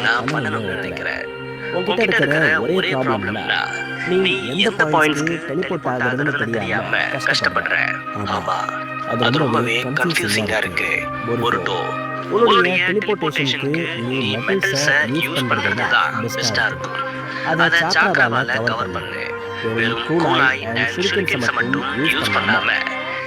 நான் பண்ணணும்னு நினைக்கிறேன். உன்கிட்ட உன்கிட்ட இருக்கிற இருக்கிற ஒரே ஒரே ப்ராப்ளம்னா ப்ராப்ளம்னா, நீ நீ எந்த எந்த பாயிண்ட்ஸ்க்கு பாயிண்ட்ஸ்க்கு டெலிபோர்ட் டெலிபோர்ட் ஆகுறதுன்னு ஆகுறதுன்னு தெரியாம தெரியாம கஷ்டப்படுற. கஷ்டப்படுற. ஆமா, ஆமா, அது அது ரொம்பவே ரொம்பவே கன்ஃபியூசிங்கா கன்ஃப்யூசிங்கா இருக்கு. இருக்கு. பொருட்டோ, பொருட்டோ, உன்னுடைய உன்னுடைய டெலிபோர்டேஷனுக்கு டெலிபோர்டேஷனுக்கு நீ நீ மெட்டல்ஸை மெட்டல்ஸ யூஸ் யூஸ் பண்றது பண்றது தான் தான் பெஸ்டா பெஸ்ட்டா இருக்கும். இருக்கும். அதை அத சாக்ராவால சாக்ராவால கவர் கவர் பண்ணு. பண்ணு. வெறும் வெறும் கூலாய் கூலாய் அண்ட் அண்ட் ஷுரிகன்ஸை ஷுரிகன்ஸ மட்டும் மட்டும் யூஸ் யூஸ் பண்ணாம பண்ணாம,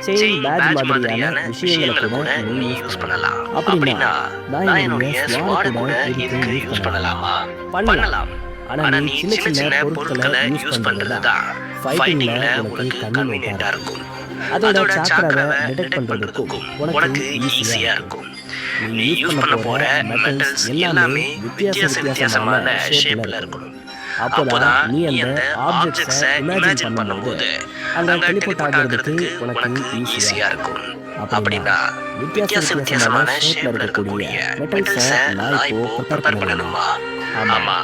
செயின் செயின் பேட்ச் பேட்ச் மாதிரியான மாதிரியான விஷயங்களை விஷயங்கள கூட கூட நீ நீ யூஸ் யூஸ் பண்ணலாம். பண்ணலாம். அப்படின்னா அப்படின்னா, நான் நான் என்னுடைய என்னுடைய ஸ்வாட ஸ்வாட கூட கூட இதுக்கு இதுக்கு யூஸ் யூஸ் பண்ணலாமா? பண்ணலாமா? பண்ணலாம். பண்ணலாம். ஆனா ஆனா நீ நீ சின்ன சின்ன சின்ன சின்ன பொருட்களை பொருட்கள யூஸ் யூஸ் பண்றது பண்றது தான் தான் ஃபைட்டிங்ல ஃபைட்டிங்ல உனக்கு உனக்கு கன்வீனியன்ட்டா கன்வீனியன்ட்டா இருக்கும். இருக்கும். அதோட அதோட சாக்கராவை சாக்கராவ டிடெக்ட் டிடெக்ட் பண்றதுக்கும் பண்றதுக்கும் உனக்கு உனக்கு ஈஸியா ஈஸியா இருக்கும். இருக்கும். நீ நீ யூஸ் பண்ண போற மெட்டல்ஸ் மெட்டல்ஸ் எல்லாமே எல்லாமே வித்தியாச வித்தியாசமான ஷேப்ல ஷேப்ல இருக்கணும். இருக்கணும். அப்போதான் நீ நீ அந்த அந்த ஆப்ஜெக்ட்ஸை ஆப்ஜெக்ட்ஸ இமேஜின் இமேஜின் பண்ணும்போது பண்ணும்போது அங்க அங்க டெலிபோர்ட் டெலிபோர்ட் ஆகுறதுக்கு ஆகுறதுக்கு உனக்கு உனக்கு ஈஸியா ஈஸியா இருக்கும். இருக்கும். அப்படின்னா அப்படின்னா, வித்தியாச வித்தியாச வித்தியாசமான வித்தியாசமான ஷேப்ல ஷேப்ல இருக்கக்கூடிய இருக்கக்கூடிய மெட்டல்ஸை மெட்டல்ஸ நான் நான் இப்போ இப்போ ப்ரிப்பேர் ப்ரிப்பேர் பண்ணணுமா? பண்ணணுமா? ஆமா, ஆமா.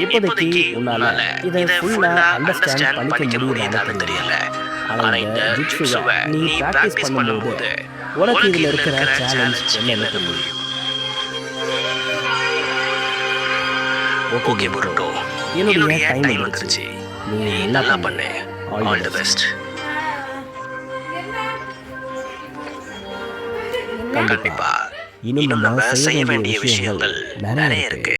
இப்போதைக்கு இப்போதைக்கு உன்னால உன்னால இதை இத ஃபுல்லா ஃபுல்லா அண்டர்ஸ்டாண்ட் அண்டர்ஸ்டாண்ட் பண்ணிக்க பண்ணிக்க முடியுதான்னு முடியுதான்னு தெரியல. தெரியல. ஆனா ஆனா இந்த இந்த ஜிட்ஸுவை ஜிட்ஸுவ நீ நீ பிராக்டிஸ் பிராக்டிஸ் பண்ணும்போது பண்ணும்போது உனக்கு உனக்கு இதுல இதுல இருக்கிற இருக்கிற சேலஞ்ச் சேலஞ்ச் என்னன்னு என்னன்னு புரியும். புரியும். ஓகே ஓகே பொருட்டோ, பொருட்டோ, என்னுடைய என்னுடைய டைம் டைம் வந்துருச்சு. வந்துருச்சு. நீ நீ நல்லா நல்லா பண்ணு. பண்ணு. All all the the best. Best. கண்டிப்பா கண்டிப்பா. இன்னும் இன்னும் நம்ம நம்ம செய்ய செய்ய வேண்டிய வேண்டிய விஷயங்கள் விஷயங்கள் நிறைய நிறைய இருக்கு. இருக்கு.